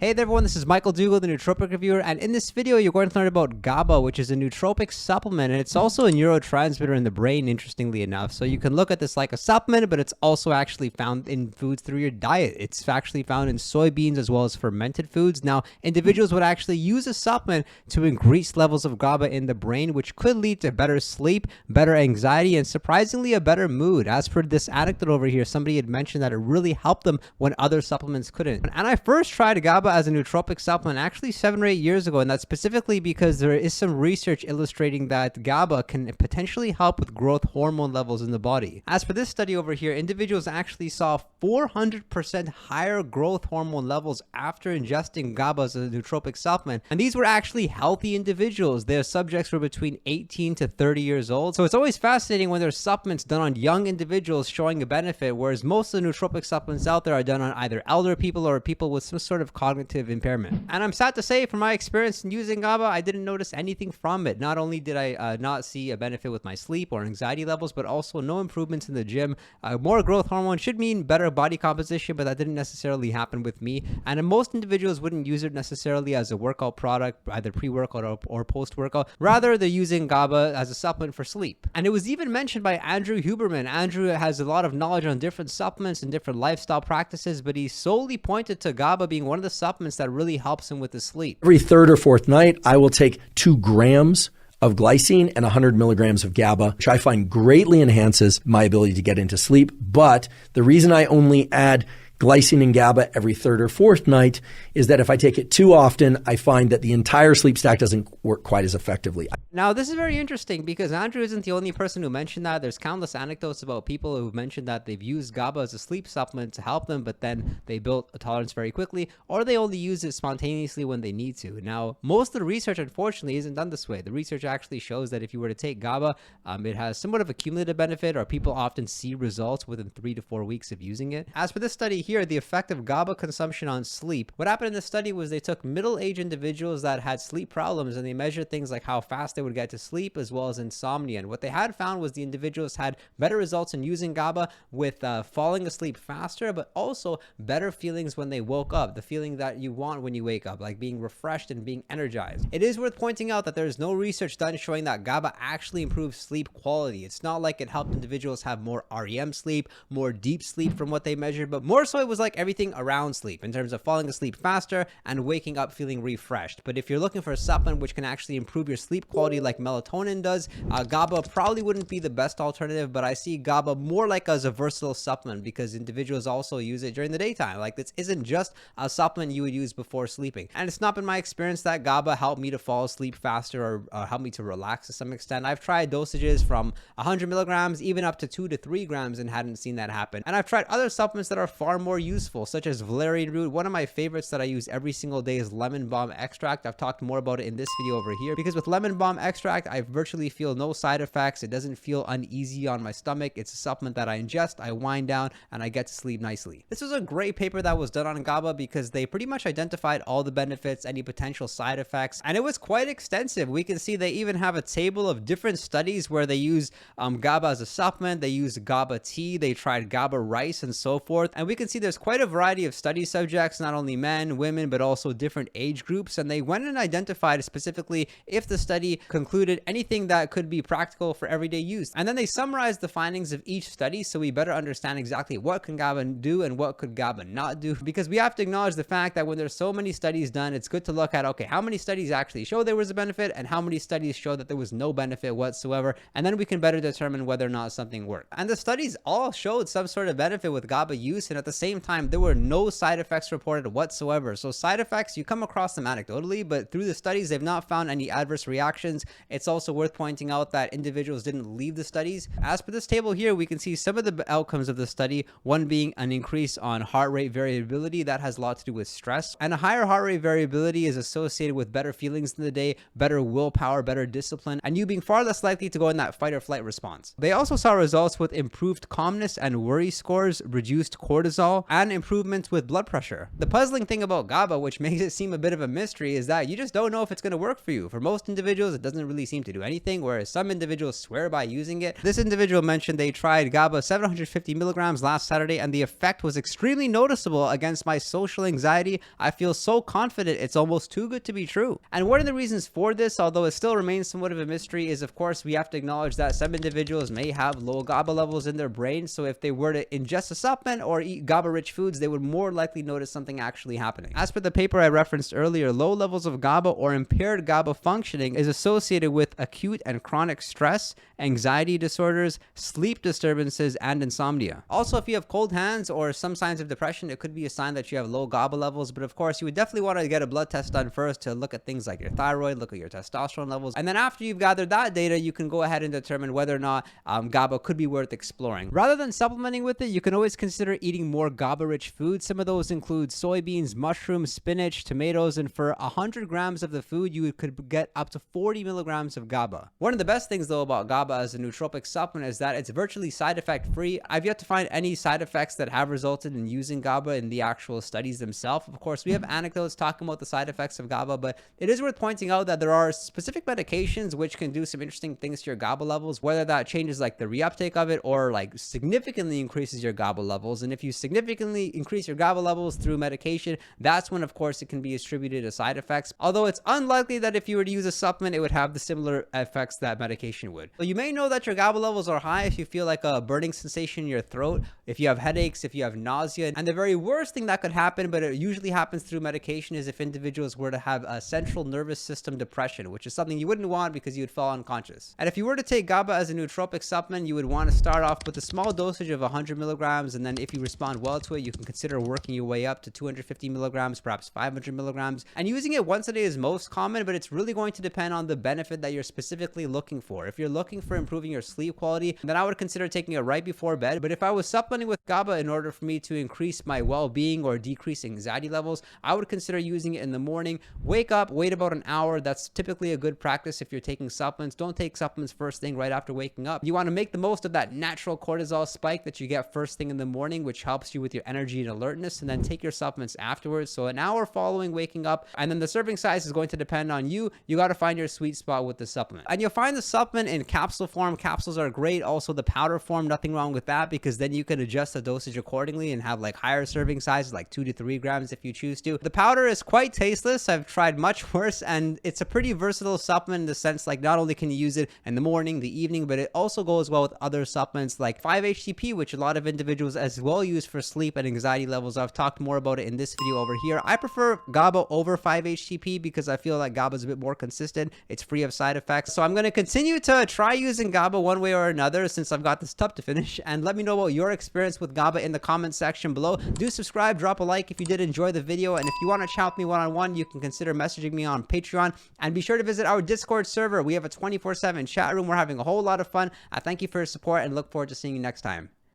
Hey there everyone, this is Michael Dougal, the Nootropic Reviewer, and in this video you're going to learn about GABA, which is a nootropic supplement, and it's also a neurotransmitter in the brain, interestingly enough. So you can look at this like a supplement, but it's also actually found in foods through your diet. It's actually found in soybeans as well as fermented foods. Now, individuals would actually use a supplement to increase levels of GABA in the brain, which could lead to better sleep, better anxiety, and surprisingly a better mood. As for this anecdote over here, somebody had mentioned that it really helped them when other supplements couldn't. And I first tried GABA as a nootropic supplement actually 7 or 8 years ago, and that's specifically because there is some research illustrating that GABA can potentially help with growth hormone levels in the body. As for this study over here, individuals actually saw 400% higher growth hormone levels after ingesting GABA as a nootropic supplement, and these were actually healthy individuals. Their subjects were between 18 to 30 years old, so it's always fascinating when there's supplements done on young individuals showing a benefit, whereas most of the nootropic supplements out there are done on either elder people or people with some sort of cognitive impairment. And I'm sad to say, from my experience in using GABA, I didn't notice anything from it. Not only did I not see a benefit with my sleep or anxiety levels, but also no improvements in the gym. More growth hormone should mean better body composition, but that didn't necessarily happen with me. And most individuals wouldn't use it necessarily as a workout product, either pre-workout or post-workout. Rather, they're using GABA as a supplement for sleep. And it was even mentioned by Andrew Huberman. Andrew has a lot of knowledge on different supplements and different lifestyle practices, but he solely pointed to GABA being one of the supplements that really helps him with his sleep. Every third or fourth night, I will take 2 grams of glycine and 100 milligrams of GABA, which I find greatly enhances my ability to get into sleep. But the reason I only add glycine and GABA every third or fourth night is that if I take it too often, I find that the entire sleep stack doesn't work quite as effectively. Now, this is very interesting because Andrew isn't the only person who mentioned that. There's countless anecdotes about people who've mentioned that they've used GABA as a sleep supplement to help them, but then they built a tolerance very quickly, or they only use it spontaneously when they need to. Now, most of the research, unfortunately, isn't done this way. The research actually shows that if you were to take GABA, it has somewhat of a cumulative benefit, or people often see results within 3 to 4 weeks of using it. As for this study here, the effect of GABA consumption on sleep. What happened in this study was they took middle-aged individuals that had sleep problems, and they measured things like how fast they would get to sleep as well as insomnia. And what they had found was the individuals had better results in using GABA with falling asleep faster, but also better feelings when they woke up, the feeling that you want when you wake up, like being refreshed and being energized. It is worth pointing out that there's no research done showing that GABA actually improves sleep quality. It's not like it helped individuals have more REM sleep, more deep sleep from what they measured, but more so it was like everything around sleep in terms of falling asleep faster and waking up feeling refreshed. But if you're looking for a supplement which can actually improve your sleep quality like melatonin does, GABA probably wouldn't be the best alternative, but I see GABA more like as a versatile supplement because individuals also use it during the daytime. Like, this isn't just a supplement you would use before sleeping. And it's not been my experience that GABA helped me to fall asleep faster or help me to relax to some extent. I've tried dosages from 100 milligrams even up to 2 to 3 grams and hadn't seen that happen. And I've tried other supplements that are far more useful, such as valerian root. One of my favorites that I use every single day is lemon balm extract. I've talked more about it in this video over here because with lemon balm extract, I virtually feel no side effects. It doesn't feel uneasy on my stomach. It's a supplement that I ingest, I wind down, and I get to sleep nicely. This was a great paper that was done on GABA because they pretty much identified all the benefits, any potential side effects, and it was quite extensive. We can see they even have a table of different studies where they use GABA as a supplement, they use GABA tea, they tried GABA rice, and so forth. And we can see there's quite a variety of study subjects, not only men, women, but also different age groups, and they went and identified specifically if the study concluded anything that could be practical for everyday use. And then they summarized the findings of each study so we better understand exactly what can GABA do and what could GABA not do, because we have to acknowledge the fact that when there's so many studies done, it's good to look at, okay, how many studies actually show there was a benefit and how many studies show that there was no benefit whatsoever, and then we can better determine whether or not something worked. And the studies all showed some sort of benefit with GABA use, and at the same time there were no side effects reported whatsoever. So side effects, you come across them anecdotally, but through the studies they've not found any adverse reactions. It's also worth pointing out that individuals didn't leave the studies. As per this table here, we can see some of the outcomes of the study, one being an increase on heart rate variability. That has a lot to do with stress, and a higher heart rate variability is associated with better feelings in the day, better willpower, better discipline, and you being far less likely to go in that fight or flight response. They also saw results with improved calmness and worry scores, reduced cortisol, cortisol, and improvements with blood pressure. The puzzling thing about GABA, which makes it seem a bit of a mystery, is that you just don't know if it's going to work for you. For most individuals, it doesn't really seem to do anything, whereas some individuals swear by using it. This individual mentioned they tried GABA 750 milligrams last Saturday, and the effect was extremely noticeable against my social anxiety. I feel so confident it's almost too good to be true. And one of the reasons for this, although it still remains somewhat of a mystery, is of course we have to acknowledge that some individuals may have low GABA levels in their brain, so if they were to ingest a supplement or eat GABA-rich foods, they would more likely notice something actually happening. As per the paper I referenced earlier, low levels of GABA or impaired GABA functioning is associated with acute and chronic stress, anxiety disorders, sleep disturbances, and insomnia. Also, if you have cold hands or some signs of depression, it could be a sign that you have low GABA levels, but of course you would definitely want to get a blood test done first to look at things like your thyroid, look at your testosterone levels, and then after you've gathered that data, you can go ahead and determine whether or not GABA could be worth exploring. Rather than supplementing with it, you can always consider eating more GABA-rich foods. Some of those include soybeans, mushrooms, spinach, tomatoes, and for 100 grams of the food, you could get up to 40 milligrams of GABA. One of the best things though about GABA as a nootropic supplement is that it's virtually side effect free. I've yet to find any side effects that have resulted in using GABA in the actual studies themselves. Of course, we have anecdotes talking about the side effects of GABA, but it is worth pointing out that there are specific medications which can do some interesting things to your GABA levels, whether that changes like the reuptake of it or like significantly increases your GABA levels. And if you significantly increase your GABA levels through medication, that's when of course it can be attributed to side effects, although it's unlikely that if you were to use a supplement it would have the similar effects that medication would. So you may know that your GABA levels are high if you feel like a burning sensation in your throat, if you have headaches, if you have nausea, and the very worst thing that could happen, but it usually happens through medication, is if individuals were to have a central nervous system depression, which is something you wouldn't want because you would fall unconscious. And if you were to take GABA as a nootropic supplement, you would want to start off with a small dosage of 100 milligrams, and then if you respond well to it, you can consider working your way up to 250 milligrams, perhaps 500 milligrams. And using it once a day is most common, but it's really going to depend on the benefit that you're specifically looking for. If you're looking for improving your sleep quality, then I would consider taking it right before bed. But if I was supplementing with GABA in order for me to increase my well-being or decrease anxiety levels, I would consider using it in the morning. Wake up, wait about an hour. That's typically a good practice if you're taking supplements. Don't take supplements first thing right after waking up. You want to make the most of that natural cortisol spike that you get first thing in the morning, which helps you with your energy and alertness, and then take your supplements afterwards. So an hour following waking up, and then the serving size is going to depend on you. You got to find your sweet spot with the supplement. And you'll find the supplement in capsule form. Capsules are great. Also the powder form, nothing wrong with that, because then you can adjust the dosage accordingly and have like higher serving sizes, like 2 to 3 grams if you choose to. The powder is quite tasteless. I've tried much worse, and it's a pretty versatile supplement in the sense like not only can you use it in the morning, the evening, but it also goes well with other supplements like 5-HTP, which a lot of individuals as well use for sleep and anxiety levels. I've talked more about it in this video over here. I prefer GABA over 5-HTP because I feel like GABA is a bit more consistent. It's free of side effects. So I'm going to continue to try using GABA one way or another since I've got this tub to finish. And let me know about your experience with GABA in the comment section below. Do subscribe, drop a like if you did enjoy the video. And if you want to chat with me one-on-one, you can consider messaging me on Patreon. And be sure to visit our Discord server. We have a 24/7 chat room. We're having a whole lot of fun. I thank you for your support and look forward to seeing you next time.